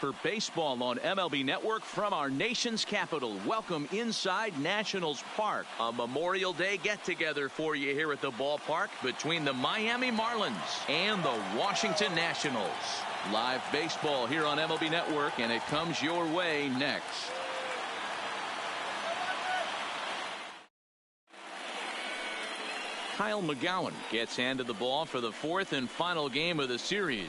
For baseball on MLB Network from our nation's capital. Welcome inside Nationals Park. A Memorial Day get-together for you here at the ballpark between the Miami Marlins and the Washington Nationals. Live baseball here on MLB Network, and it comes your way next. Kyle McGowan gets handed the ball for the fourth and final game of the series.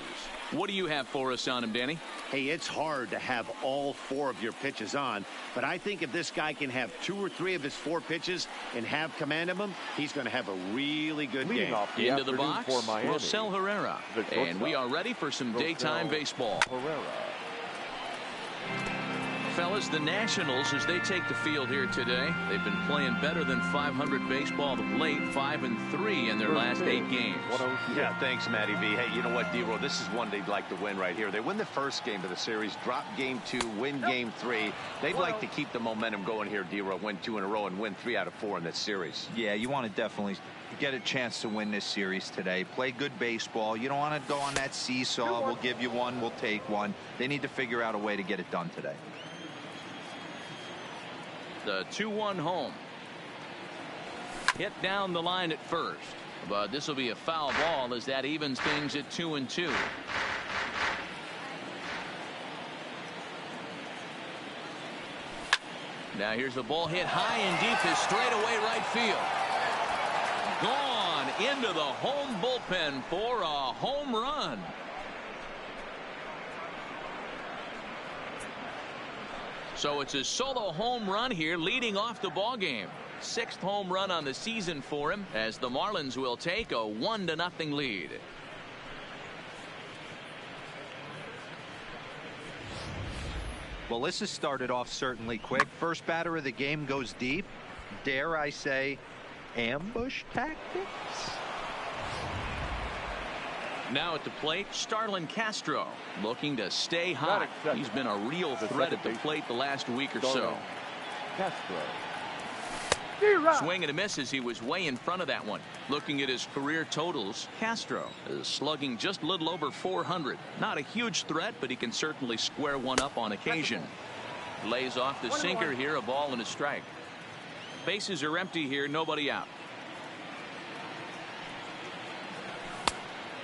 What do you have for us on him, Danny? Hey, it's hard to have all four of your pitches on, but I think if this guy can have 2 or 3 of his 4 pitches and have command of them, he's going to have a really good game. Into the box, Rosell Herrera. And we are ready for some daytime baseball. Fellas, the Nationals, as they take the field here today, they've been playing better than 500 baseball of late, 5-3 in their last 8 games. Yeah, thanks, Matty V. Hey, you know what, D-Roll, this is one they'd like to win right here. They win the first game of the series, drop game 2, win game 3. They'd like to keep the momentum going here, D-Roll, win 2 in a row and win 3 out of 4 in this series. Yeah, you want to definitely get a chance to win this series today. Play good baseball. You don't want to go on that seesaw. We'll give you one, we'll take one. They need to figure out a way to get it done today. The 2-1 home. Hit down the line at first, but this will be a foul ball as that evens things at 2-2. Now here's the ball hit high and deep to straightaway right field. Gone into the home bullpen for a home run. So it's a solo home run here leading off the ball game. 6th home run on the season for him as the Marlins will take a 1-0 lead. Well, this has started off certainly quick. First batter of the game goes deep. Dare I say, ambush tactics? Now at the plate, Starlin Castro looking to stay hot. He's been a real threat at the plate the last week or so. Swing and a miss as he was way in front of that one. Looking at his career totals, Castro is slugging just a little over 400. Not a huge threat, but he can certainly square one up on occasion. Lays off the sinker here, a ball and a strike. Bases are empty here, nobody out.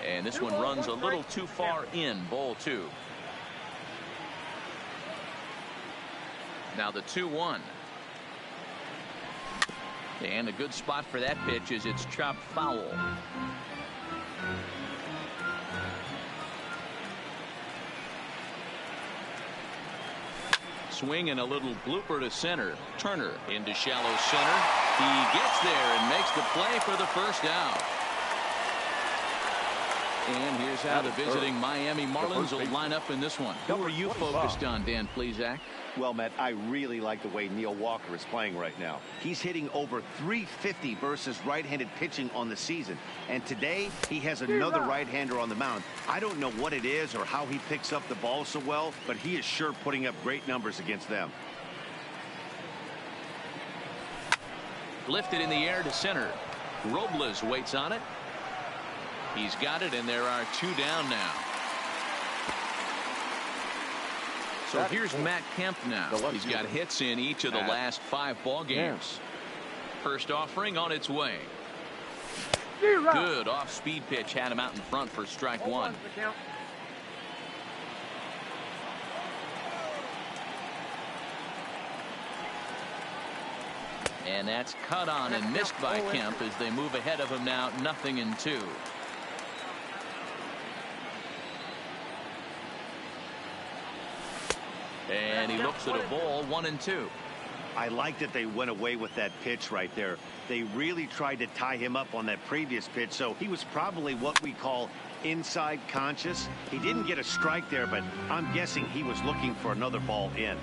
And this one runs a little too far in, ball 2. Now the 2-1. And a good spot for that pitch is it's chopped foul. Swing and a little blooper to center. Turner into shallow center. He gets there and makes the play for the first out. And here's how the visiting Miami Marlins will line up in this one. Who are you focused on, Dan Plesac? Well, Matt, I really like the way Neil Walker is playing right now. He's hitting over .350 versus right-handed pitching on the season. And today, he has another right-hander on the mound. I don't know what it is or how he picks up the ball so well, but he is sure putting up great numbers against them. Lifted in the air to center. Robles waits on it. He's got it, and there are 2 down now. So here's Matt Kemp now. He's got hits in each of the last 5 ball games. First offering on its way. Good off-speed pitch had him out in front for strike 1. And that's cut on and missed by Kemp as they move ahead of him now, 0-2. And he looks at a ball, 1-2. I like that they went away with that pitch right there. They really tried to tie him up on that previous pitch, so he was probably what we call inside conscious. He didn't get a strike there, but I'm guessing he was looking for another ball in.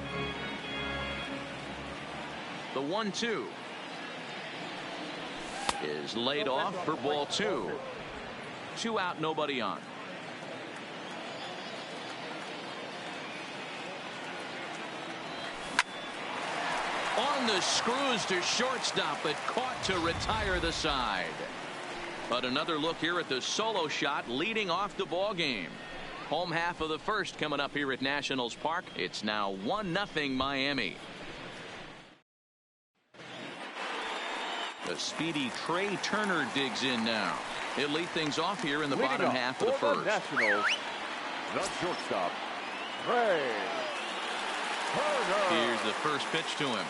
The 1-2 is laid off for ball 2. 2 out, nobody on. On the screws to shortstop, but caught to retire the side. But another look here at the solo shot leading off the ball game. Home half of the first coming up here at Nationals Park. It's now 1-0 Miami. The speedy Trey Turner digs in now. He'll lead things off here in the bottom half of the first. Nationals, the shortstop, Trey Turner. Here's the first pitch to him.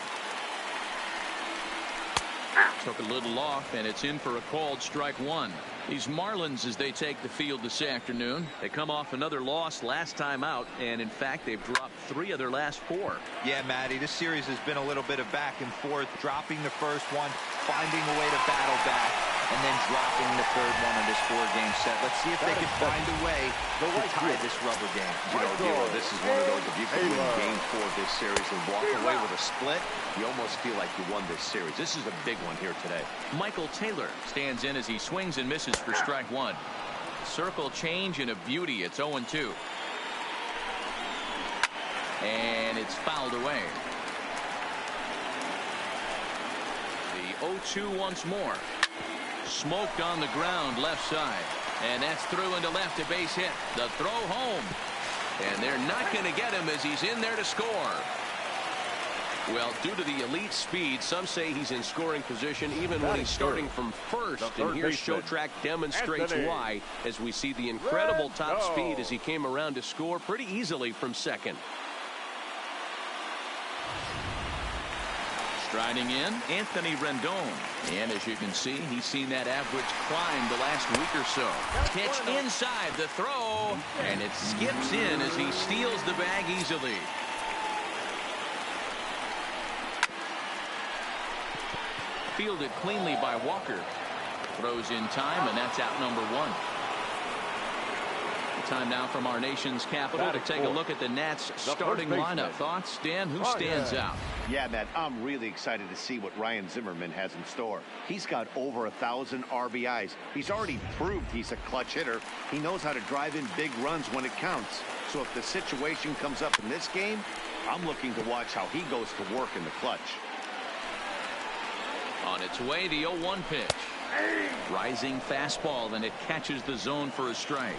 Took a little off, and it's in for a called strike one. These Marlins, as they take the field this afternoon, they come off another loss last time out, and in fact they've dropped 3 of their last 4. Yeah, Matty, this series has been a little bit of back and forth, dropping the first one, finding a way to battle back, and then dropping the third one in this 4-game set. Let's see if they can find a way to tie this rubber game. You know, Diego, this is one of those, if you can win game 4 of this series and walk away with a split, you almost feel like you won this series. This is a big one here today. Michael Taylor stands in as he swings and misses for strike one. Circle change and a beauty. It's 0-2. And it's fouled away. The 0-2 once more. Smoked on the ground left side. And that's through into left, a base hit. The throw home. And they're not going to get him as he's in there to score. Well, due to the elite speed, some say he's in scoring position even when he's starting from first. And here Showtrack demonstrates why, as we see the incredible top speed as he came around to score pretty easily from second. Striding in, Anthony Rendon. And as you can see, he's seen that average climb the last week or so. Pitch inside, the throw, and it skips in as he steals the bag easily. Fielded cleanly by Walker. Throws in time, and that's out number 1. Time now from our nation's capital to take a look at the Nats starting lineup. Thoughts, Dan? Who stands out? Yeah, Matt, I'm really excited to see what Ryan Zimmerman has in store. He's got over 1,000 RBIs. He's already proved he's a clutch hitter. He knows how to drive in big runs when it counts. So if the situation comes up in this game, I'm looking to watch how he goes to work in the clutch. On its way, the 0-1 pitch. Rising fastball, and it catches the zone for a strike.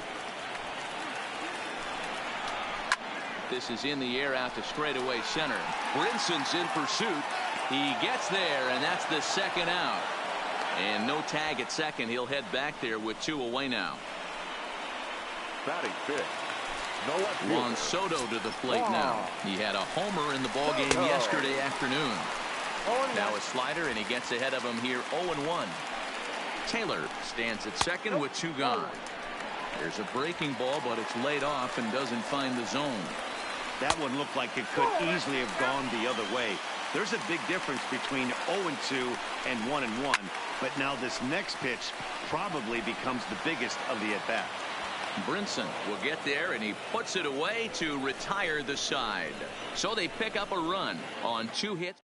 This is in the air out to straightaway center. Brinson's in pursuit. He gets there, and that's the second out. And no tag at second. He'll head back there with 2 away now. Batting fifth, Juan Soto to the plate now. He had a homer in the ballgame yesterday afternoon. Now a slider, and he gets ahead of him here 0-1. Taylor stands at second with 2 gone. There's a breaking ball, but it's laid off and doesn't find the zone. That one looked like it could easily have gone the other way. There's a big difference between 0-2 and 1-1, but now this next pitch probably becomes the biggest of the at-bat. Brinson will get there, and he puts it away to retire the side. So they pick up a run on 2 hits.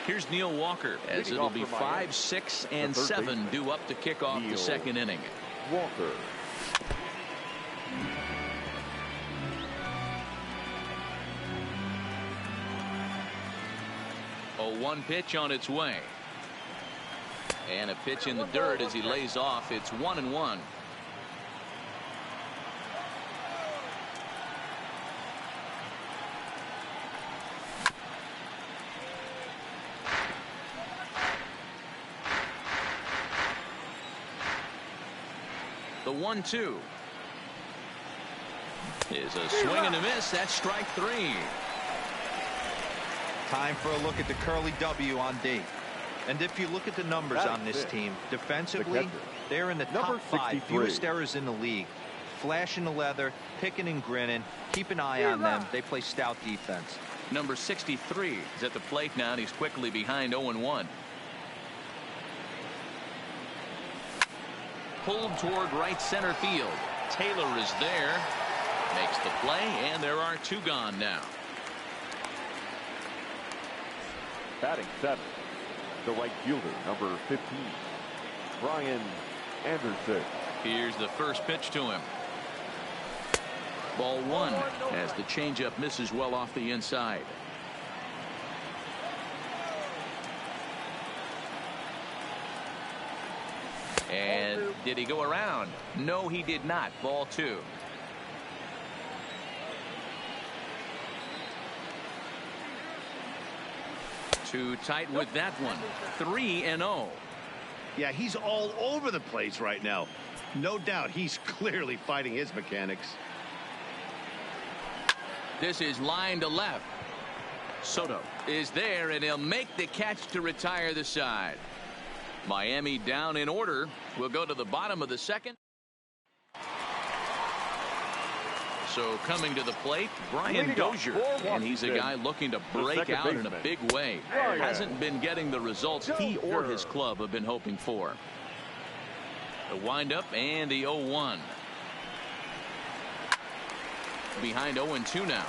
Here's Neil Walker, as it'll be 5, 6, and 7 due up to kick off the second inning. Walker. A 1 pitch on its way. And a pitch in the dirt as he lays off. It's 1-1. The 1-2 is a swing and a miss. That's strike 3. Time for a look at the curly W on D. And if you look at the numbers on this team, defensively, they're in the top 5 fewest errors in the league. Flashing the leather, picking and grinning. Keep an eye on them. They play stout defense. Number 63 is at the plate now, and he's quickly behind 0-1. Pulled toward right center field. Taylor is there. Makes the play, and there are 2 gone now. Batting 7, the right fielder, number 15, Brian Anderson. Here's the first pitch to him. Ball 1 as the changeup misses well off the inside. And Did he go around? No, he did not. Ball 2. Too tight with that one. 3-0. Yeah, he's all over the place right now. No doubt he's clearly fighting his mechanics. This is line to left. Soto is there, and he'll make the catch to retire the side. Miami down in order. We'll go to the bottom of the second. So coming to the plate, Brian Dozier, and he's a guy looking to break out in a big way. Hasn't been getting the results he or his club have been hoping for. The windup and the 0-1. Behind 0-2 now.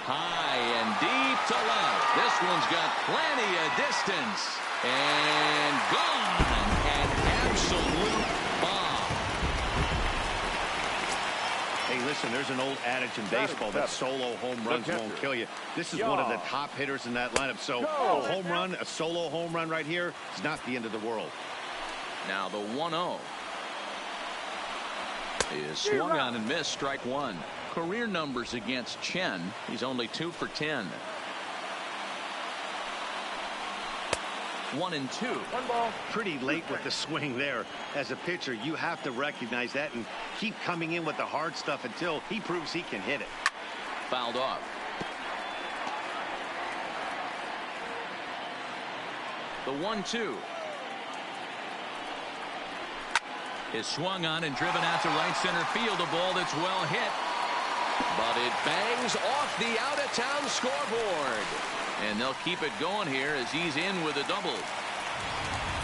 High and deep to left. This one's got plenty of distance. And gone. An absolute bomb. Hey, listen, there's an old adage in baseball that solo home runs won't kill you. This is one of the top hitters in that lineup. So a home run, a solo home run right here is not the end of the world. Now the 1-0 is swung on and missed. Strike 1. Career numbers against Chen. He's only 2 for 10. 1-2. One ball. Pretty late with the swing there. As a pitcher, you have to recognize that and keep coming in with the hard stuff until he proves he can hit it. Fouled off. The 1-2 is swung on and driven out to right center field. A ball that's well hit. But it bangs off the out-of-town scoreboard. And they'll keep it going here as he's in with a double.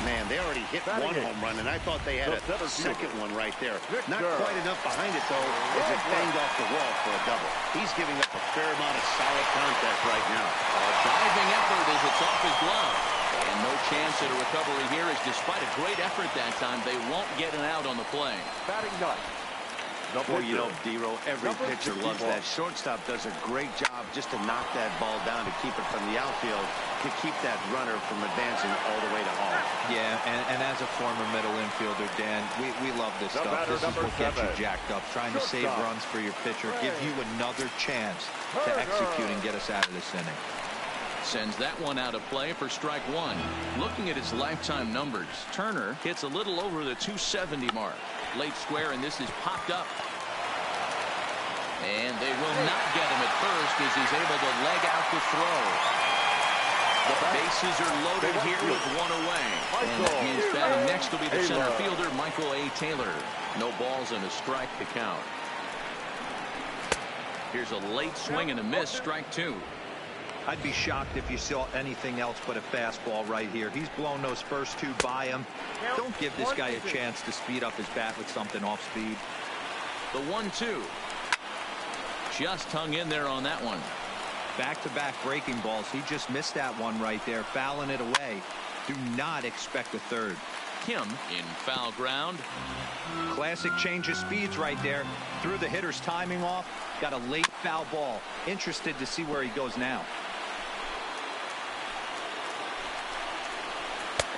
Man, they already hit one home run, and I thought they had a second one right there. Not quite enough behind it, though, as it banged off the wall for a double. He's giving up a fair amount of solid contact right now. A diving effort as it's off his glove. And no chance at a recovery here, as despite a great effort that time, they won't get an out on the play. Batting nut. Well, you know, D-Row, every pitcher loves that. Shortstop does a great job just to knock that ball down, to keep it from the outfield, to keep that runner from advancing all the way to home. Yeah, and as a former middle infielder, Dan, we love this stuff. This is what gets you jacked up. Trying to save runs for your pitcher, give you another chance to execute and get us out of this inning. Sends that one out of play for strike 1. Looking at his lifetime numbers, Turner hits a little over the 270 mark. Late square, and this is popped up. And they will not get him at first as he's able to leg out the throw. The bases are loaded here with one away. And he's batting next will be the center fielder, Michael A. Taylor. No balls and a strike to count. Here's a late swing and a miss, strike 2. I'd be shocked if you saw anything else but a fastball right here. He's blown those first 2 by him. Don't give this guy a chance to speed up his bat with something off speed. The 1-2. Just hung in there on that one. Back-to-back breaking balls. He just missed that one right there, fouling it away. Do not expect a third. Kim in foul ground. Classic change of speeds right there. Threw the hitter's timing off. Got a late foul ball. Interested to see where he goes now.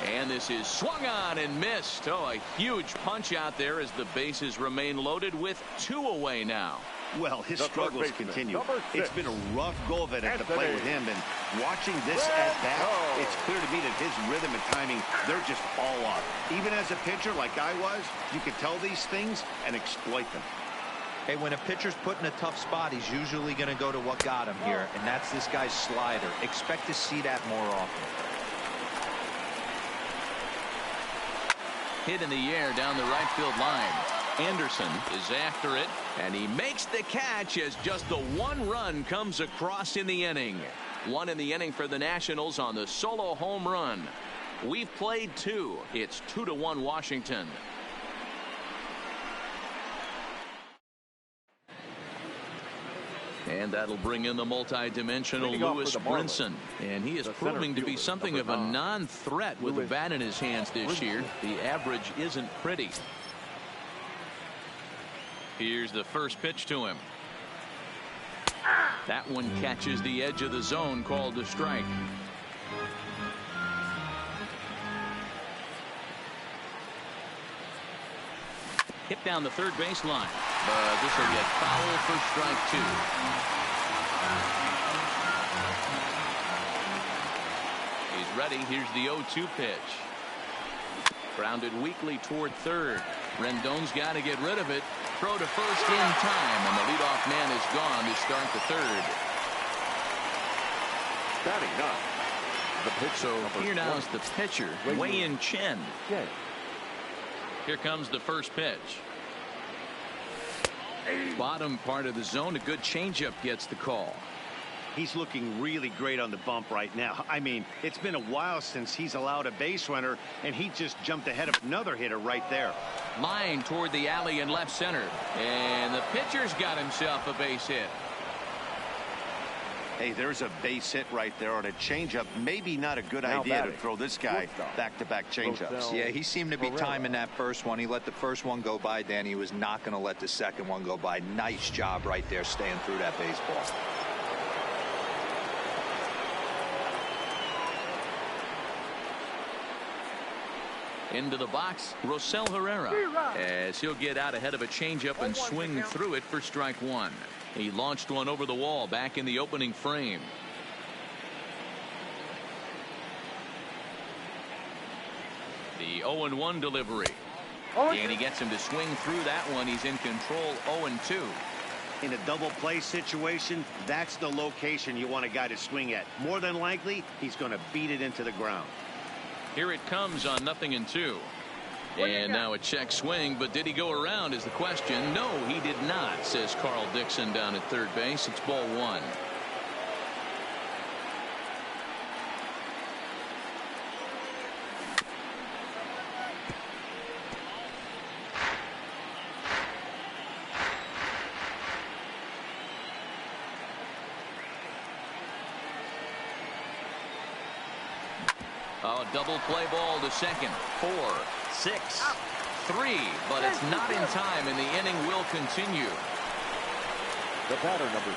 And this is swung on and missed. Oh, a huge punch out there as the bases remain loaded with 2 away now. Well, his struggles continue. It's been a rough go of it at the plate with him, and watching this at bat, it's clear to me that his rhythm and timing, they're just all off. Even as a pitcher like I was, you could tell these things and exploit them. Hey, when a pitcher's put in a tough spot, he's usually going to go to what got him here, and that's this guy's slider. Expect to see that more often. Hit in the air down the right field line. Anderson is after it, and he makes the catch as just the 1 run comes across in the inning. 1 in the inning for the Nationals on the solo home run. We've played 2. It's 2-1 Washington. And that'll bring in the multi-dimensional Lewis Brinson. And he is proving to be something of a non-threat with the bat in his hands this year. The average isn't pretty. Here's the first pitch to him. That one catches the edge of the zone, called a strike. Hit down the third baseline, but this will get foul for strike two. He's ready. Here's the 0-2 pitch. Grounded weakly toward third. Rendon's got to get rid of it. Throw to first in time, and the leadoff man is gone to start the third. Batting up. The pitch. So here now is the pitcher, Wei-Yin Chen. Here comes the first pitch. Bottom part of the zone, a good changeup gets the call. He's looking really great on the bump right now. I mean, it's been a while since he's allowed a base runner, and he just jumped ahead of another hitter right there. Line toward the alley in left center, and the pitcher's got himself a base hit. Hey, there's a base hit right there on a changeup. Maybe not a good idea to throw this guy back-to-back changeups. Yeah, he seemed to be timing that first one. He let the first one go by, Dan. He was not going to let the second one go by. Nice job right there staying through that baseball. Into the box, Rosell Herrera, as he'll get out ahead of a changeup and swing through it for strike one. He launched one over the wall back in the opening frame. The 0-1 delivery. And he gets him to swing through that one. He's in control, 0-2. In a double play situation, that's the location you want a guy to swing at. More than likely, he's going to beat it into the ground. Here it comes on 0-2. And now a check swing, but did he go around is the question. No, he did not, says Carl Dixon down at third base. It's ball one. Oh, double play ball to second. 4, 6, 3, but it's not in time, and the inning will continue. The batter, number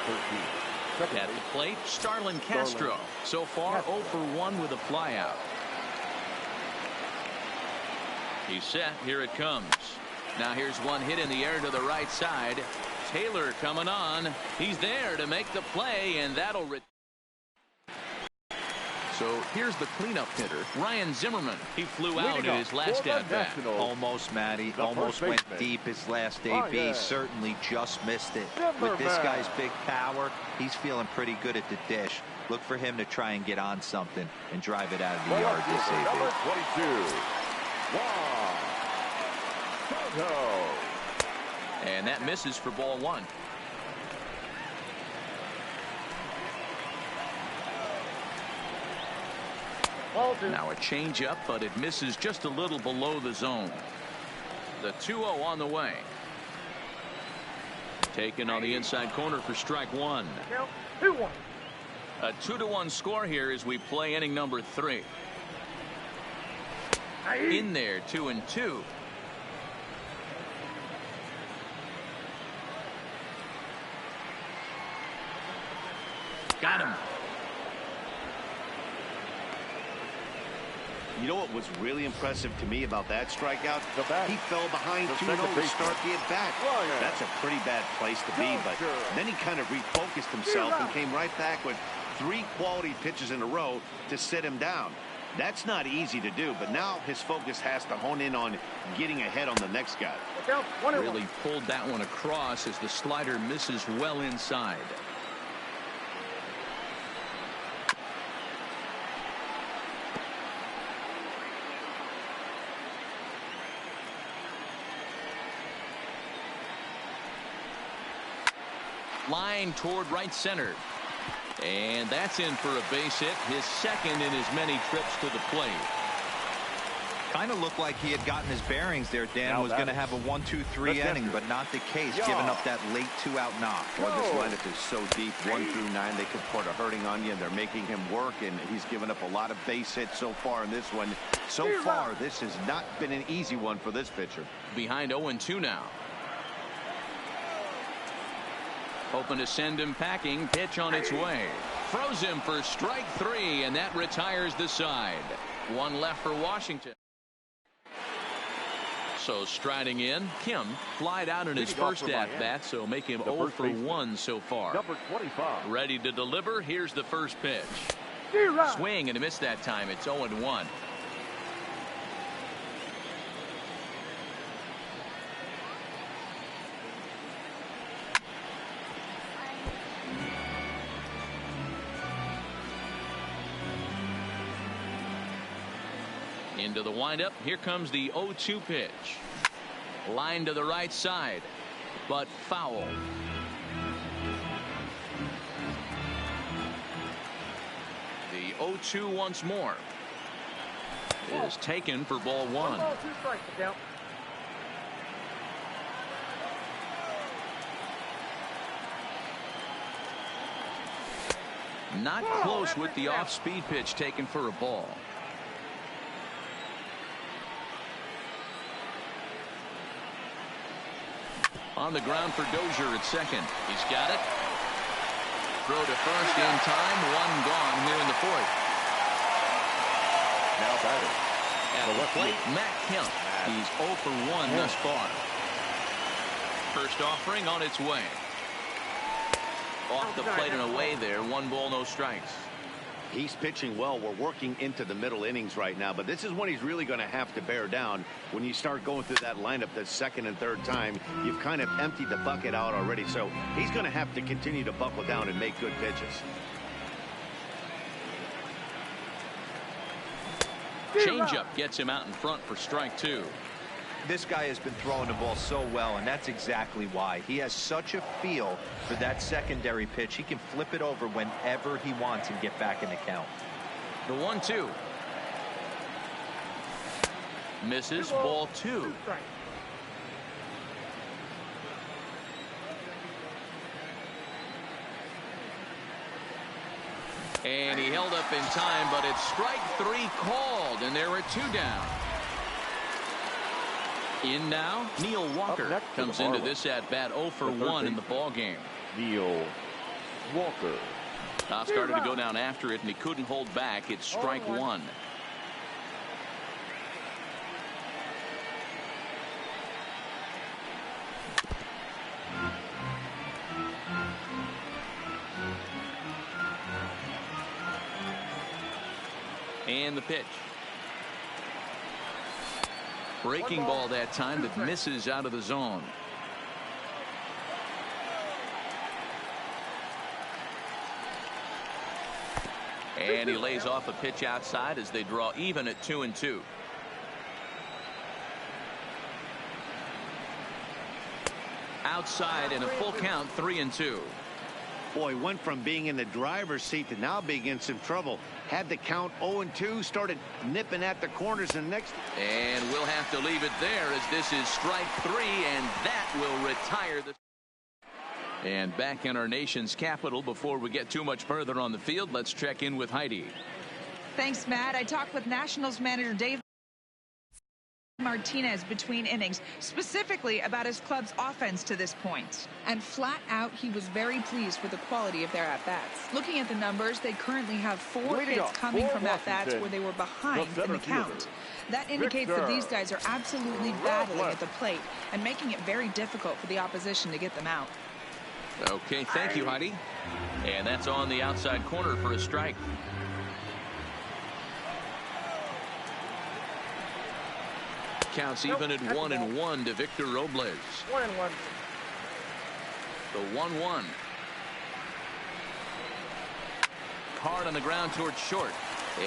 13. At the plate, Starlin Castro. So far, 0 for 1 with a flyout. He's set. Here it comes. Now here's one hit in the air to the right side. Taylor coming on. He's there to make the play, and that'll So here's the cleanup hitter, Ryan Zimmerman. He flew out in his last at-bat. Almost, Matty. Almost went deep his last AB. Certainly just missed it. With this guy's big power, he's feeling pretty good at the dish. Look for him to try and get on something and drive it out of the yard this AB. Number 22. Wow. And that misses for ball one. Now a changeup, but it misses just a little below the zone. The 2-0 on the way. Taken on the inside corner for strike one. A 2-1 score here as we play inning number 3. In there, 2-2. Got him. You know what was really impressive to me about that strikeout? He fell behind 2-0 to start the at-bat. That's a pretty bad place to be, but then he kind of refocused himself and came right back with 3 quality pitches in a row to sit him down. That's not easy to do, but now his focus has to hone in on getting ahead on the next guy. Really pulled that one across as the slider misses well inside. Line toward right center. And that's in for a base hit, his second in as many trips to the plate. Kind of looked like he had gotten his bearings there. Dan was going to have a 1-2-3 inning, but not the case, giving up that late 2-out knock. Well, this lineup is so deep, 1 through 9, they could put a hurting on you, and they're making him work, and he's given up a lot of base hits so far in this one. So far, this has not been an easy one for this pitcher. Behind 0-2 now. Hoping to send him packing. Pitch on its way. Throws him for strike 3, and that retires the side. One left for Washington. So striding in, Kim flied out in his first at-bat, so make him 0 for 1 so far. Number 25. Ready to deliver. Here's the first pitch. Swing and a miss that time. It's 0-1. Into the windup. Here comes the 0-2 pitch. Line to the right side, but foul. The 0-2 once more is taken for ball 1. Not close with the off-speed pitch taken for a ball. On the ground for Dozier at second. He's got it. Throw to first in time. One gone here in the fourth. Now batting. At the plate, Matt Kemp. He's 0 for 1 thus far. First offering on its way. Off the plate and away there. 1 ball, no strikes. He's pitching well. We're working into the middle innings right now, but this is when he's really going to have to bear down. When you start going through that lineup the second and third time, you've kind of emptied the bucket out already, so he's going to have to continue to buckle down and make good pitches. Changeup gets him out in front for strike 2. This guy has been throwing the ball so well, and that's exactly why. He has such a feel for that secondary pitch. He can flip it over whenever he wants and get back in the count. The 1-2. Misses. Ball 2. And he held up in time, but it's strike 3 called, and there are 2 down. In now, Neil Walker comes into this at-bat 0 for 1 in the ball game. Neil Walker. Started to go down after it, and he couldn't hold back. It's strike 1. And the pitch. Breaking ball that time that misses out of the zone. And he lays off a pitch outside as they draw even at 2-2. Outside in a full count, 3-2. Boy, went from being in the driver's seat to now being in some trouble. Had the count 0-2, started nipping at the corners and next. And we'll have to leave it there as this is strike 3, and that will retire the. And back in our nation's capital, before we get too much further on the field, let's check in with Heidi. Thanks, Matt. I talked with Nationals manager Dave Martinez between innings, specifically about his club's offense to this point. And flat out, he was very pleased with the quality of their at-bats. Looking at the numbers, they currently have 4 hits coming from at-bats where they were behind in the count. That indicates that these guys are absolutely battling at the plate and making it very difficult for the opposition to get them out. Okay, thank you, Heidi. And that's on the outside corner for a strike. Counts even at 1-1 to Victor Robles. 1-1. The 1-1. Hard on the ground towards short.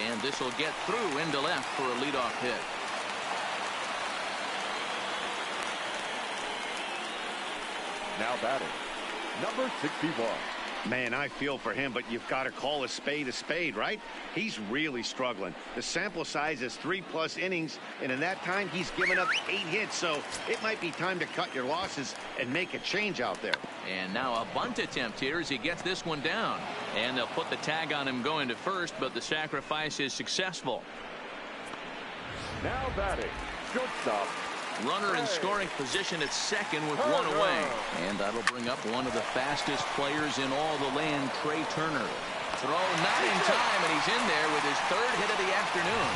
And this will get through into left for a leadoff hit. Now batting, number 61. Man, I feel for him, but you've got to call a spade, right? He's really struggling. The sample size is 3+ innings, and in that time, he's given up 8 hits, so it might be time to cut your losses and make a change out there. And now a bunt attempt here as he gets this one down. And they'll put the tag on him going to first, but the sacrifice is successful. Now batting, shortstop, Runner in scoring position at second with one away. And that'll bring up one of the fastest players in all the land, Trey Turner. Throw not in time, and he's in there with his third hit of the afternoon.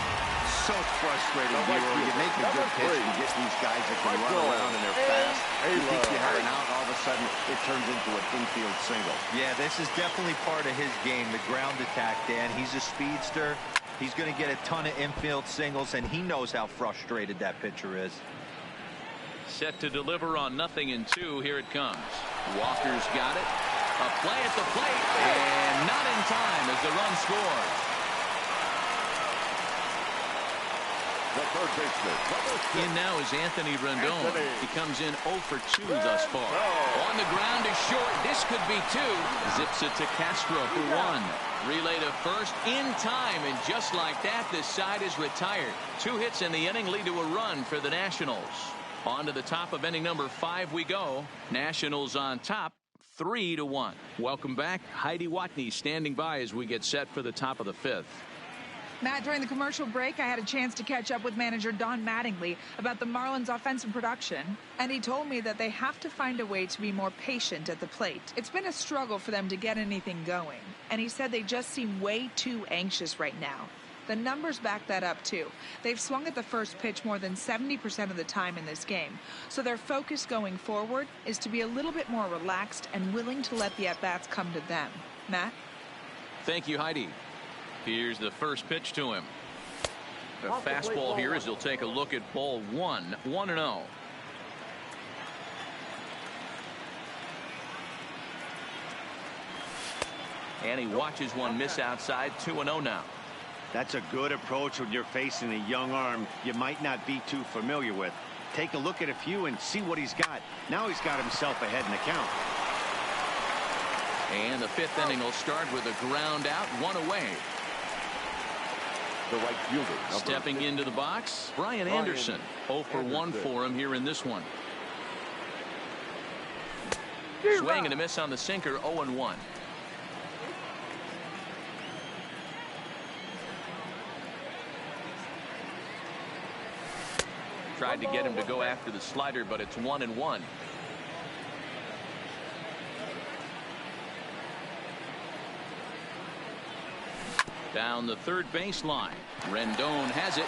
So frustrating, you make a good pitch and you get these guys that can run around and they're fast. You think you have an out, all of a sudden it turns into an infield single. Yeah, this is definitely part of his game, the ground attack, Dan. He's a speedster. He's going to get a ton of infield singles, and he knows how frustrated that pitcher is. Set to deliver on 0-2. Here it comes. Walker's got it. A play at the plate, and not in time as the run scores. The third baseman. In now is Anthony Rendon. He comes in 0 for 2 thus far. On the ground is short. This could be 2. Zips it to Castro for 1. Relay to first in time, and just like that, this side is retired. 2 hits in the inning lead to a run for the Nationals. On to the top of inning number 5 we go. Nationals on top, 3-1. Welcome back. Heidi Watney standing by as we get set for the top of the 5th. Matt, during the commercial break, I had a chance to catch up with manager Don Mattingly about the Marlins' offensive production, and he told me that they have to find a way to be more patient at the plate. It's been a struggle for them to get anything going, and he said they just seem way too anxious right now. The numbers back that up, too. They've swung at the first pitch more than 70% of the time in this game, so their focus going forward is to be a little bit more relaxed and willing to let the at-bats come to them. Matt? Thank you, Heidi. Here's the first pitch to him. The fastball here as he'll take a look at ball 1, 1-0. And he watches one miss outside, 2-0 now. That's a good approach when you're facing a young arm you might not be too familiar with. Take a look at a few and see what he's got. Now he's got himself ahead in the count. And the 5th inning will start with a ground out, 1 away. The right fielder. Stepping into the box, Brian Anderson. 0 for 1 for him here in this one. Swing and a miss on the sinker, 0-1. Tried to get him to go after the slider, but it's 1-1. Down the third baseline. Rendon has it.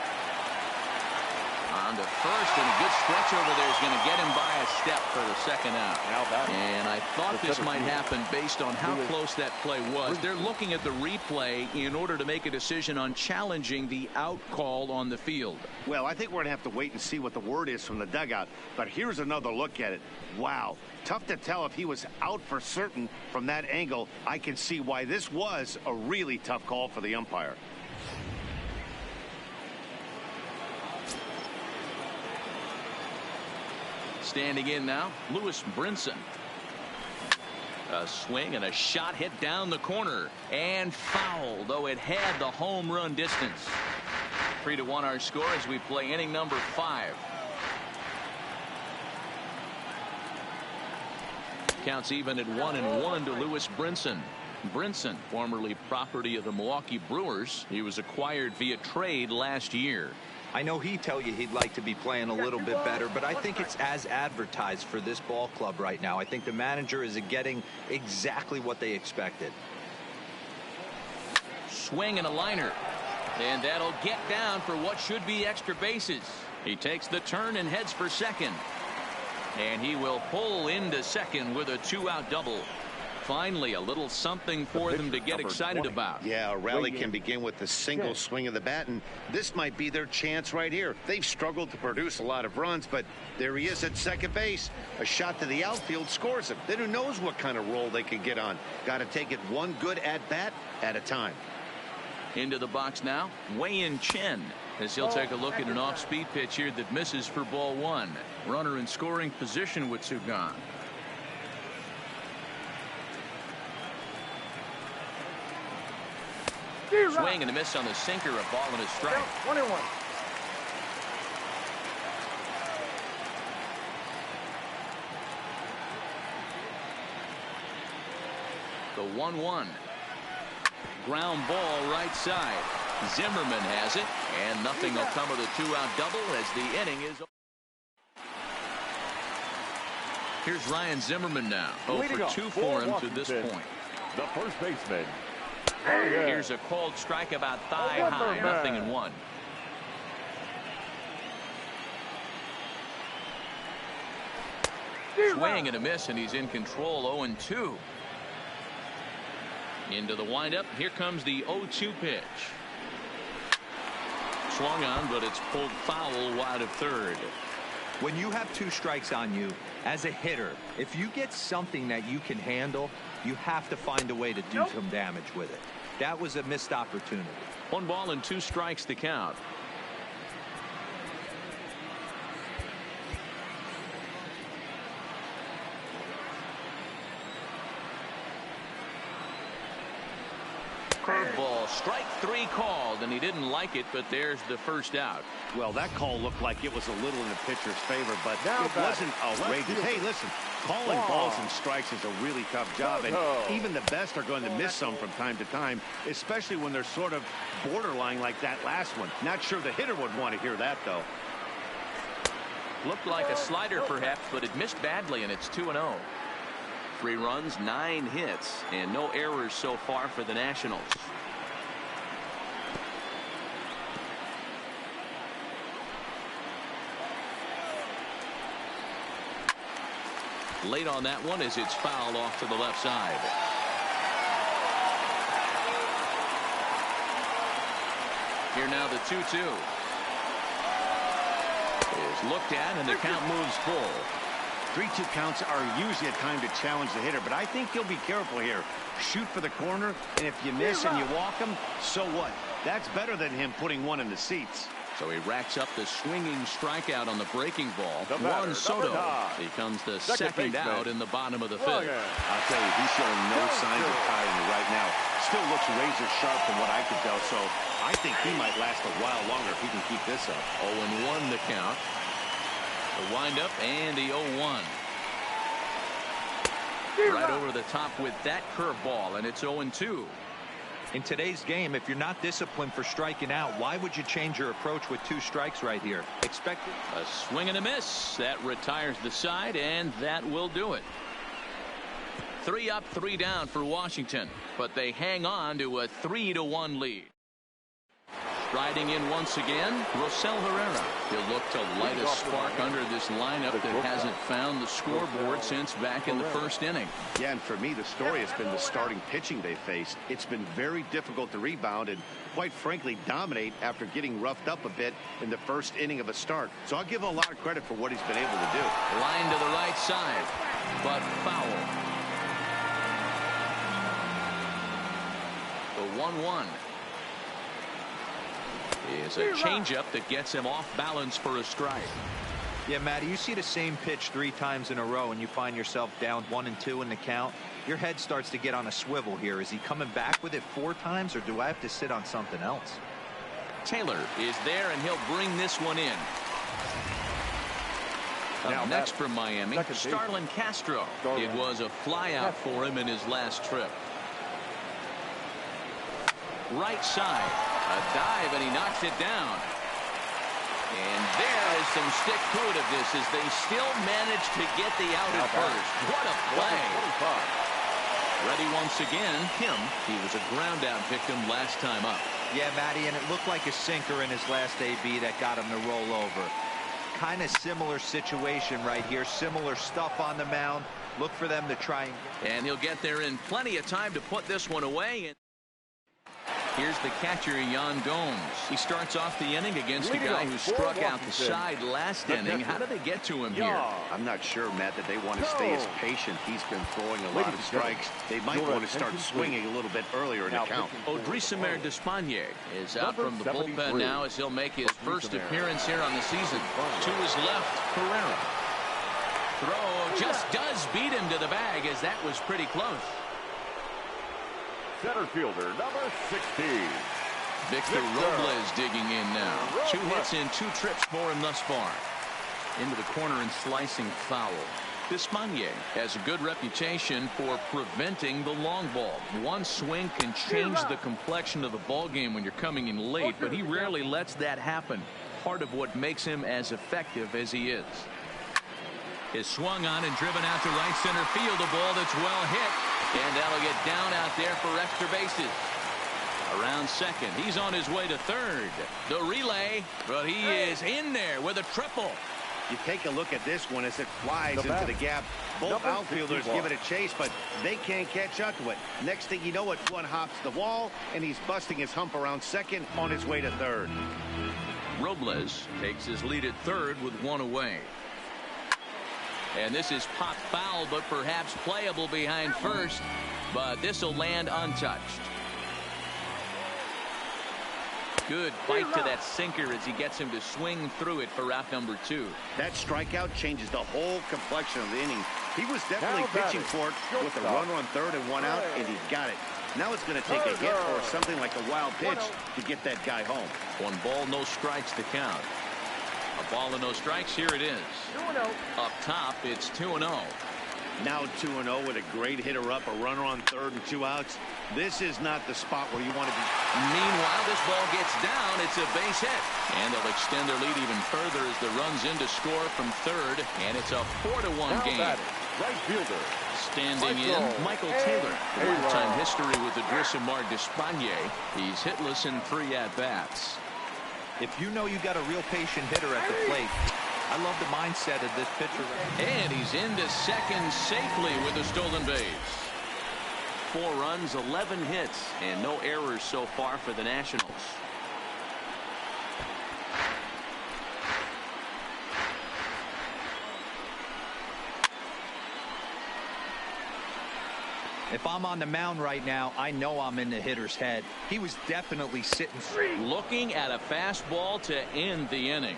On to first, and a good stretch over there is going to get him by a step for the second out. And I thought this might happen based on how close that play was. They're looking at the replay in order to make a decision on challenging the out call on the field. Well, I think we're going to have to wait and see what the word is from the dugout. But here's another look at it. Wow. Tough to tell if he was out for certain from that angle. I can see why this was a really tough call for the umpire. Standing in now, Lewis Brinson. A swing and a shot hit down the corner and foul, though it had the home run distance. 3-1 our score as we play inning number 5. Counts even at 1-1 to Lewis Brinson. Brinson, formerly property of the Milwaukee Brewers. He was acquired via trade last year. I know he'd tell you he'd like to be playing a little bit better, but I think it's as advertised for this ball club right now. I think the manager is getting exactly what they expected. Swing and a liner. And that'll get down for what should be extra bases. He takes the turn and heads for second. And he will pull into second with a 2-out double. Finally, a little something for them to get excited about. Yeah, a rally can begin with a single swing of the bat, and this might be their chance right here. They've struggled to produce a lot of runs, but there he is at second base. A shot to the outfield scores him. Then who knows what kind of roll they can get on. Got to take it one good at-bat at a time. Into the box now, Wei-Yin Chen, as he'll take a look at an off-speed pitch here that misses for ball 1. Runner in scoring position with 2 gone. Swing and a miss on the sinker, a ball and a strike. 1-1. The 1-1. Ground ball right side. Zimmerman has it, and nothing will come of the 2-out double as the inning is over. Here's Ryan Zimmerman now. 0 for 2 for him to this point. The first baseman. Here's a cold strike about thigh high. 0-1. Swing and a miss, and he's in control. 0-2. Into the windup. Here comes the 0-2 pitch. Swung on, but it's pulled foul wide of third. When you have 2 strikes on you, as a hitter, if you get something that you can handle, you have to find a way to do some damage with it. That was a missed opportunity. 1 ball and 2 strikes to count. Curveball, strike 3 called, and he didn't like it, but there's the first out. Well, that call looked like it was a little in the pitcher's favor, but it wasn't outrageous. Hey, listen, calling balls and strikes is a really tough job, and even the best are going to miss some from time to time, especially when they're sort of borderline like that last one. Not sure the hitter would want to hear that, though. Looked like a slider, perhaps, but it missed badly, and it's 2-0. 3 runs, 9 hits, and no errors so far for the Nationals. Late on that one as it's fouled off to the left side. Here now the 2-2 is looked at, and the count moves full. 3-2 counts are usually a time to challenge the hitter, but I think he'll be careful here. Shoot for the corner, and if you miss and you walk him, so what? That's better than him putting one in the seats. So he racks up the swinging strikeout on the breaking ball. Juan Soto becomes the second out in the bottom of the 5th. I'll tell you, he's showing no signs of tiring right now. Still looks razor sharp from what I could tell, so I think he might last a while longer if he can keep this up. 0-1 the count. The windup and the 0-1. Right over the top with that curveball, and it's 0-2. In today's game, if you're not disciplined for striking out, why would you change your approach with 2 strikes right here? Expect a swing and a miss. That retires the side, and that will do it. 3 up, 3 down for Washington, but they hang on to a 3-1 lead. Riding in once again, Rosell Herrera. He'll look to light a spark under this lineup that hasn't found the scoreboard since back in the 1st inning. Yeah, and for me, the story has been the starting pitching they faced. It's been very difficult to rebound and, quite frankly, dominate after getting roughed up a bit in the 1st inning of a start. So I'll give him a lot of credit for what he's been able to do. Line to the right side, but foul. The 1-1. Is a changeup that gets him off balance for a strike. Yeah, Matty, you see the same pitch 3 times in a row and you find yourself down 1-2 in the count. Your head starts to get on a swivel here. Is he coming back with it 4 times, or do I have to sit on something else? Taylor is there, and he'll bring this one in. Up next from Miami, Starlin Castro. It was a flyout for him in his last trip. Right side. A dive, and he knocks it down. And there is some stick-to-itiveness as they still manage to get the out at first. What a play. Ready once again, Kim. He was a ground-out victim last time up. Yeah, Matty, and it looked like a sinker in his last AB that got him to roll over. Kind of similar situation right here. Similar stuff on the mound. Look for them to try. And he'll get there in plenty of time to put this one away. Here's the catcher, Yan Gomes. He starts off the inning against a guy who struck out the side last inning. How did they get to him here? I'm not sure, Matt, that they want to stay as patient. He's been throwing a lot of strikes. They might want to start swinging a little bit earlier in the count. Odrisamer Despaigne is out from the bullpen now as he'll make his first appearance here on the season. To his left, Herrera. Throw just does beat him to the bag, as that was pretty close. Center fielder, number 16. Victor Robles digging in now. 2 hits in 2 trips for him thus far. Into the corner and slicing foul. Despaigne has a good reputation for preventing the long ball. One swing can change the complexion of the ball game when you're coming in late, but he rarely lets that happen. Part of what makes him as effective as he is. is swung on and driven out to right center field. A ball that's well hit, and that'll get down out there for extra bases. Around second, he's on his way to third. The relay, but he is in there with a triple. You take a look at this one as it flies into the gap. Both outfielders give it a chase, but they can't catch up to it. Next thing you know, one hops the wall, and he's busting his hump around second on his way to third. Robles takes his lead at third with one away. And this is popped foul, but perhaps playable behind first. But this will land untouched. Good bite to that sinker as he gets him to swing through it for out number 2. That strikeout changes the whole complexion of the inning. He was definitely pitching for it with a runner on third and one out, and he got it. Now it's going to take a hit or something like a wild pitch to get that guy home. 1 ball, no strikes to count. A ball and no strikes. Here it is. 2-0. Up top, it's 2-0. Now 2-0 with a great hitter up, a runner on third and 2 outs. This is not the spot where you want to be. Meanwhile, this ball gets down. It's a base hit. And they'll extend their lead even further as the run's in to score from third. And it's a 4-1 game. Right fielder. Standing in, Michael Taylor. Lifetime history with the Grisomar d'Espagne. He's hitless in 3 at-bats. If you know you got a real patient hitter at the plate, I love the mindset of this pitcher. And he's into second safely with a stolen base. 4 runs, 11 hits, and no errors so far for the Nationals. If I'm on the mound right now, I know I'm in the hitter's head. He was definitely sitting free. Looking at a fastball to end the inning.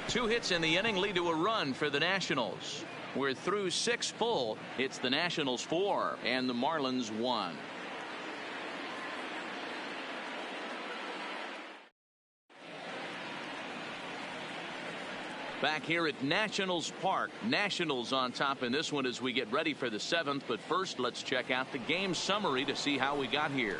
2 hits in the inning lead to a run for the Nationals. We're through 6 full. It's the Nationals 4 and the Marlins 1. Back here at Nationals Park. Nationals on top in this one as we get ready for the 7th. But first, let's check out the game summary to see how we got here.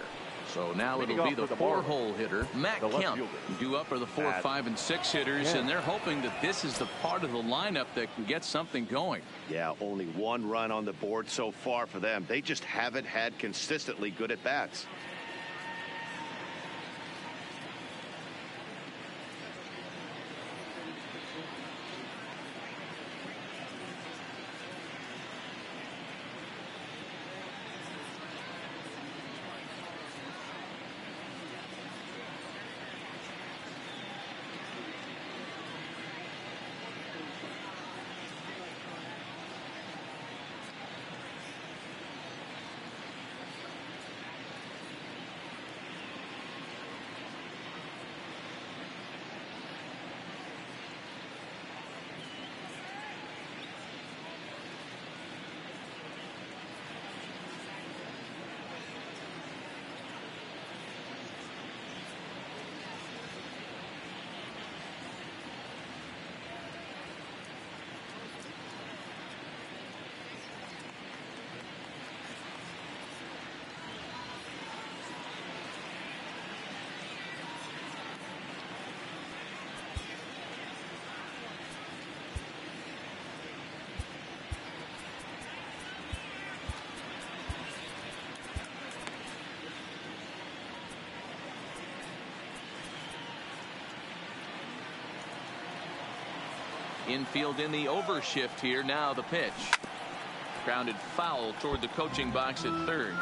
So now it'll be the 4-hole hitter, Matt Kemp, due up for the 4, 5, and 6 hitters, and they're hoping that this is the part of the lineup that can get something going. Yeah, only 1 run on the board so far for them. They just haven't had consistently good at-bats. Infield in the overshift here. Now the pitch. Grounded foul toward the coaching box at third.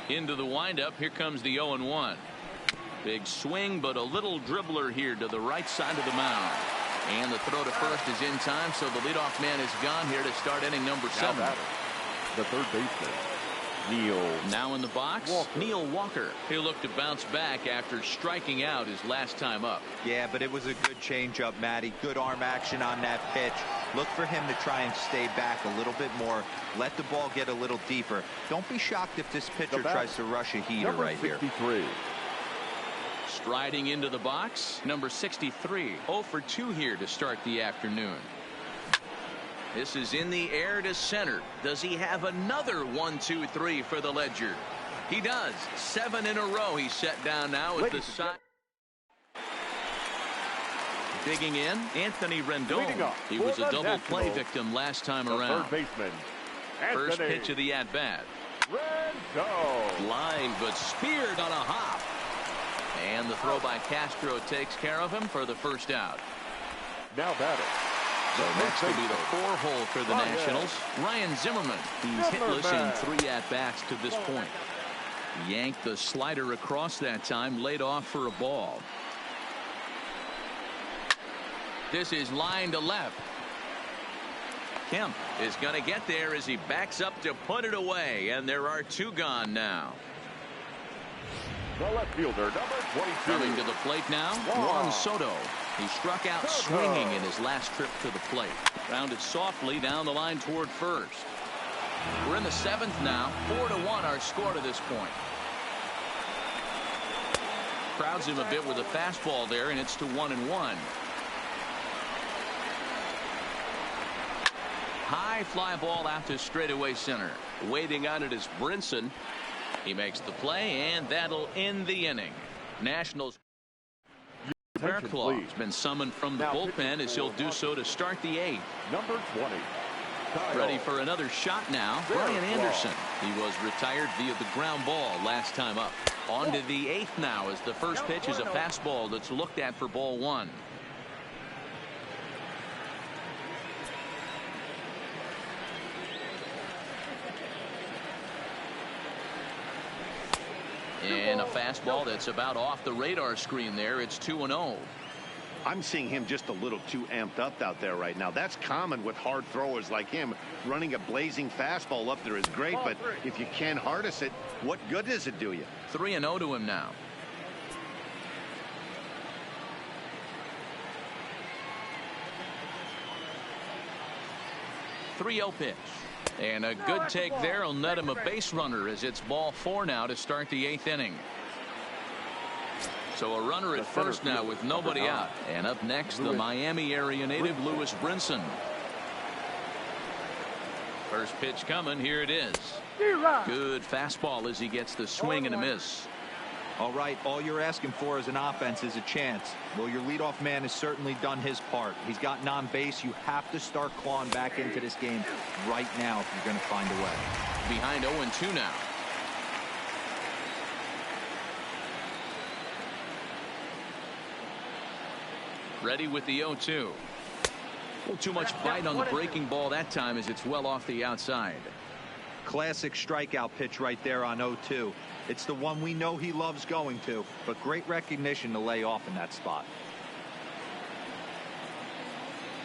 Into the windup. Here comes the 0-1. Big swing, but a little dribbler here to the right side of the mound. And the throw to first is in time, so the leadoff man is gone here to start inning number 7. The third baseman, Neil. Now in the box, Neil Walker. He'll look to bounce back after striking out his last time up. Yeah, but it was a good changeup, Matty. Good arm action on that pitch. Look for him to try and stay back a little bit more. Let the ball get a little deeper. Don't be shocked if this pitcher tries to rush a heater right here. Striding into the box, number 63. 0 for 2 here to start the afternoon. This is in the air to center. Does he have another 1, 2, 3 for the ledger? He does. 7 in a row. He's set down now with the side. Digging in, Anthony Rendon. He was a double play victim last time around. Third baseman, First pitch of the at-bat. Line, but speared on a hop. And the throw by Castro takes care of him for the first out. Now batting. So next will be the 4-hole for the Nationals. Ryan Zimmerman. He's hitless in 3 at-bats to this point. Yanked the slider across that time, laid off for a ball. This is line to left. Kemp is going to get there as he backs up to put it away, and there are 2 gone now. The left fielder, number 22. Coming to the plate now, Juan Soto. He struck out swinging in his last trip to the plate. Rounded softly down the line toward first. We're in the 7th now. 4-1 our score to this point. Crowds him a bit with a fastball there, and it's to 1-1. High fly ball out to straightaway center. Waiting on it is Brinson. He makes the play, and that'll end the inning. Nationals. Fairclaw has been summoned from the bullpen as he'll do so to start the 8th. Number 20. Ready for another shot now. Brian Anderson. He was retired via the ground ball last time up. On to the 8th now as the first pitch is a fastball that's looked at for ball 1. And a fastball that's about off the radar screen there. It's 2-0. I'm seeing him just a little too amped up out there right now. That's common with hard throwers like him. Running a blazing fastball up there is great, but if you can't harness it, what good does it do you? 3-0 to him now. .30 pitch. And a good take there will net him a base runner as it's ball 4 now to start the 8th inning. So a runner at first now with nobody out. And up next, the Miami area native Lewis Brinson. First pitch coming. Here it is. Good fastball as he gets the swing and a miss. All right, all you're asking for as an offense is a chance. Well, your leadoff man has certainly done his part. He's gotten on base. You have to start clawing back into this game right now if you're going to find a way. Behind 0-2 now. Ready with the 0-2. Well, too much bite on the breaking ball that time as it's well off the outside. Classic strikeout pitch right there on 0-2. It's the one we know he loves going to, but great recognition to lay off in that spot.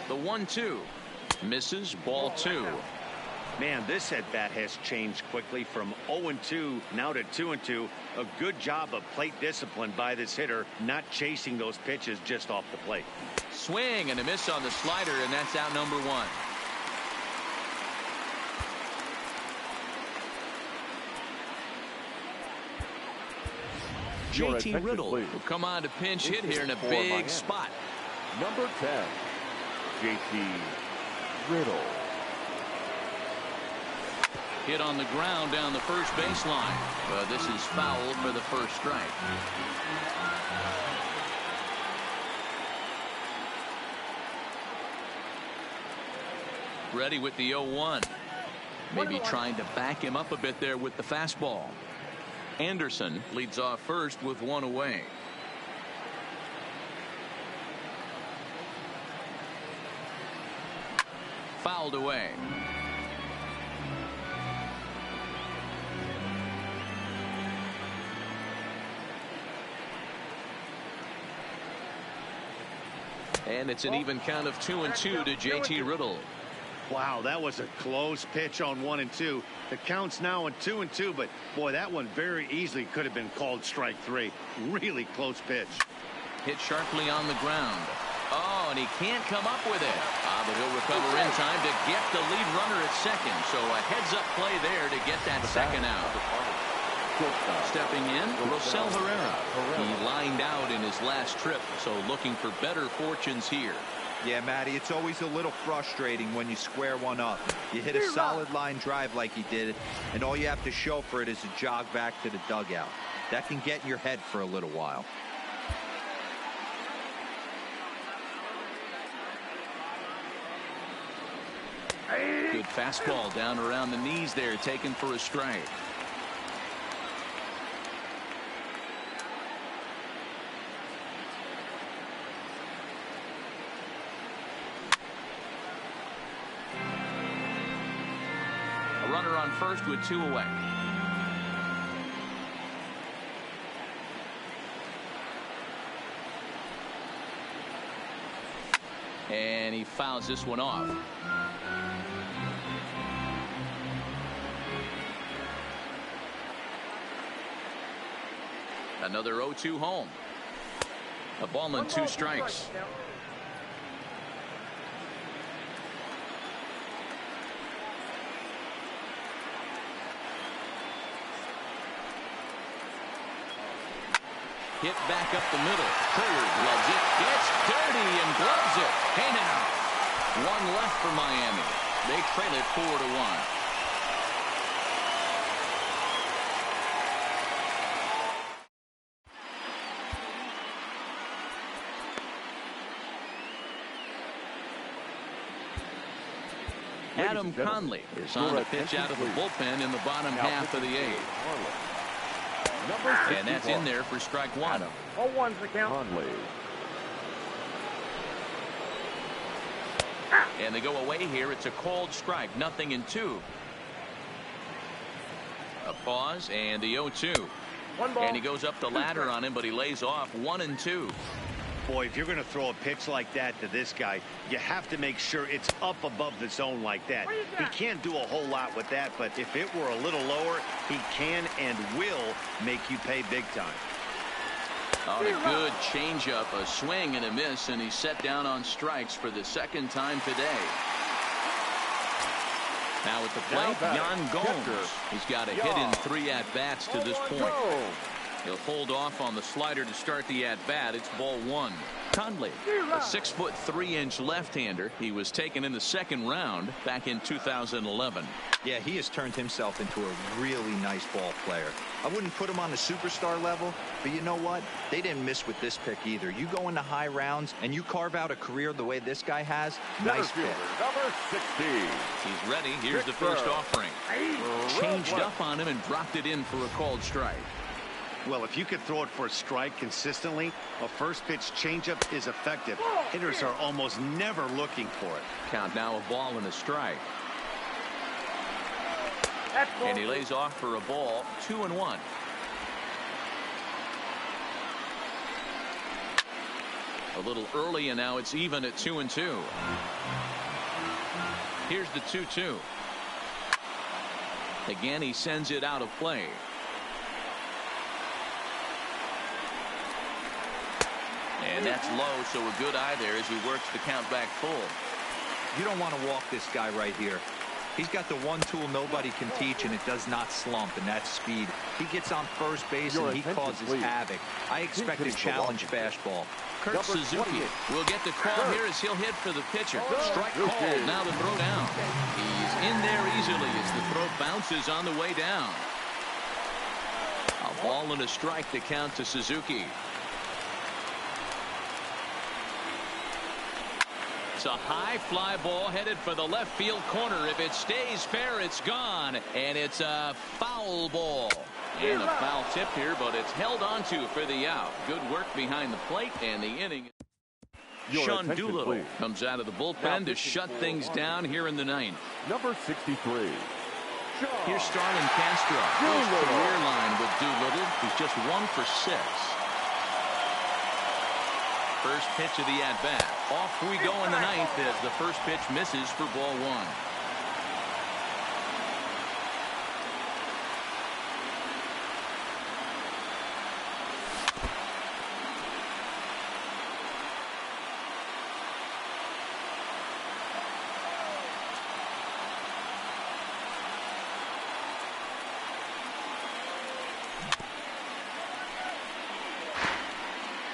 The 1-2 misses, ball 2. Man, this at bat has changed quickly from 0-2 now to 2-2. A good job of plate discipline by this hitter, not chasing those pitches just off the plate. Swing and a miss on the slider, and that's out number 1. JT Riddle will come on to pinch hit here in a big spot. Number 10, JT Riddle. Hit on the ground down the first baseline. This is foul for the first strike. Ready with the 0-1. Maybe trying to back him up a bit there with the fastball. Anderson leads off first with 1 away. Fouled away. And it's an even count of 2-2 to JT Riddle. Wow, that was a close pitch on 1-2. The count's now on 2-2, but boy, that one very easily could have been called strike 3. Really close pitch. Hit sharply on the ground. Oh, and he can't come up with it. But he'll recover in time to get the lead runner at second. So a heads-up play there to get that second out. Stepping in, Rosell Herrera. He lined out in his last trip, so looking for better fortunes here. Yeah, Matty, it's always a little frustrating when you square one up. You hit a solid line drive like he did, and all you have to show for it is a jog back to the dugout. That can get in your head for a little while. Good fastball down around the knees there, taken for a strike. A runner on first with 2 away. And he fouls this one off. Another 0-2 home. A ball and 2 strikes. Hit back up the middle. Courier gloves it. Gets dirty and gloves it. Hey now. 1 left for Miami. They trail it 4-1. Adam Conley is on the pitch out of the bullpen in the bottom half of the 8th. And that's in there for strike 1. 0-1's the count. Conley. And they go away here. It's a called strike. 0-2. A pause and the 0-2. And he goes up the ladder on him, but he lays off 1-2. Boy, if you're going to throw a pitch like that to this guy, you have to make sure it's up above the zone like that. He can't do a whole lot with that, but if it were a little lower, he can and will make you pay big time. On a good changeup, a swing and a miss, and he's set down on strikes for the 2nd time today. Now at the plate, Yan Gomes. He's got a hit in 3 at-bats to this point. He'll hold off on the slider to start the at-bat. It's ball 1. Conley, a 6'3" left-hander. He was taken in the 2nd round back in 2011. Yeah, he has turned himself into a really nice ball player. I wouldn't put him on the superstar level, but you know what? They didn't miss with this pick either. You go into high rounds and you carve out a career the way this guy has. Nice pick. Number 60. He's ready. Here's the first offering. Changed up on him and dropped it in for a called strike. Well, if you could throw it for a strike consistently, a first pitch changeup is effective. Hitters are almost never looking for it. Count now, a ball and a strike. And he lays off for a ball. 2-1. A little early, and now it's even at 2-2. Here's the 2-2. Again, he sends it out of play. And that's low, so a good eye there as he works the count back full. You don't want to walk this guy right here. He's got the one tool nobody can teach, and it does not slump, and that's speed. He gets on first base, and he causes havoc. I expect a challenge fastball. Kurt Suzuki will get the call here as he'll hit for the pitcher. Strike called. Now the throw down. He's in there easily as the throw bounces on the way down. A ball and a strike to count to Suzuki. It's a high fly ball headed for the left field corner. If it stays fair, it's gone. And it's a foul ball. And a foul tip here, but it's held onto for the out. Good work behind the plate, and the inning. Sean Doolittle comes out of the bullpen to shut things down here in the 9th. Number 63. Here's Starlin Castro. His career line with Doolittle. He's just 1 for 6. First pitch of the at-bat. Off we go in the 9th as the first pitch misses for ball 1.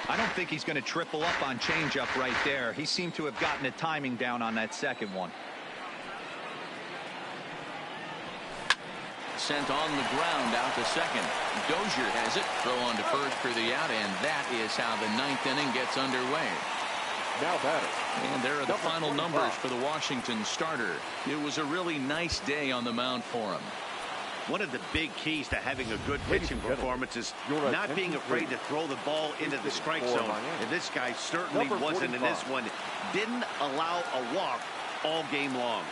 I don't think he's going to triple up on changeup right there. He seemed to have gotten the timing down on that second one. Sent on the ground out to second. Dozier has it. Throw on to first for the out, and that is how the 9th inning gets underway. Now batter. And there are the final numbers for the Washington starter. It was a really nice day on the mound for him. One of the big keys to having a good pitching performance is not being afraid to throw the ball into the strike zone. And this guy certainly wasn't in this one. Didn't allow a walk all game long.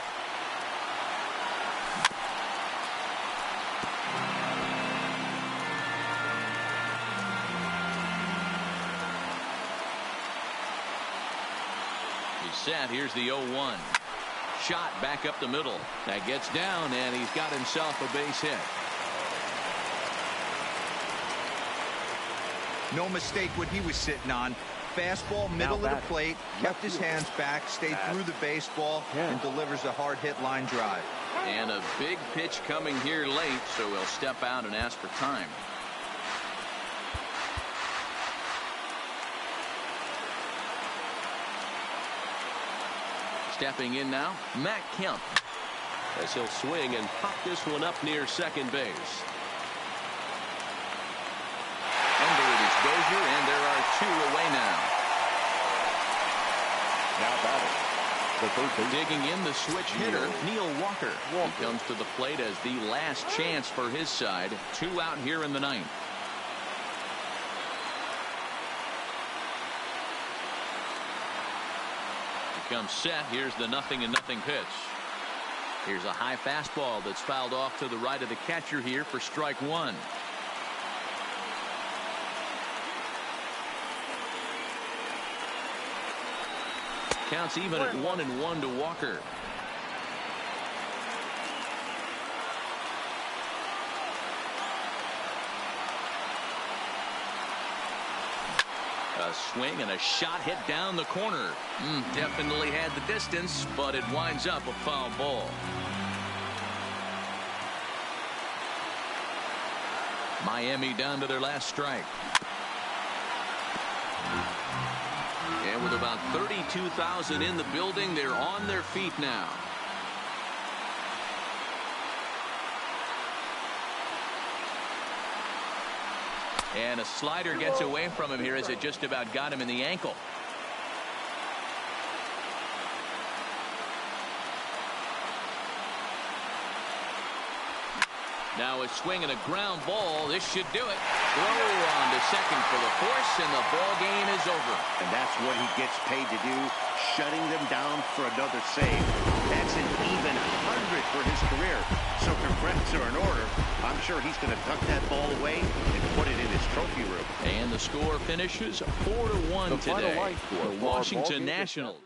He's set. Here's the 0-1. Shot back up the middle. That gets down, and he's got himself a base hit. No mistake what he was sitting on. Fastball, middle of the plate, kept his hands back, stayed through the baseball, and delivers a hard hit line drive. And a big pitch coming here late, so he'll step out and ask for time. Stepping in now, Matt Kemp, as he'll swing and pop this one up near second base. Under it is Dozier, and there are 2 away now. Now batting. The third base. Digging in the switch hitter, Neil Walker. He comes to the plate as the last chance for his side. 2 out here in the 9th. Comes set. Here's the 0-0 pitch. Here's a high fastball that's fouled off to the right of the catcher here for strike 1. Counts even at 1-1 to Walker. A swing and a shot hit down the corner. Definitely had the distance, but it winds up a foul ball. Miami down to their last strike. And with about 32,000 in the building, they're on their feet now. And a slider gets away from him here as it just about got him in the ankle. Now a swing and a ground ball. This should do it. Throw on to second for the force, and the ball game is over. And that's what he gets paid to do, shutting them down for another save. That's an even 100 for his career. So congrats are in order. I'm sure he's going to tuck that ball away and put it in his trophy room. And the score finishes 4-1 today. The Washington Nationals.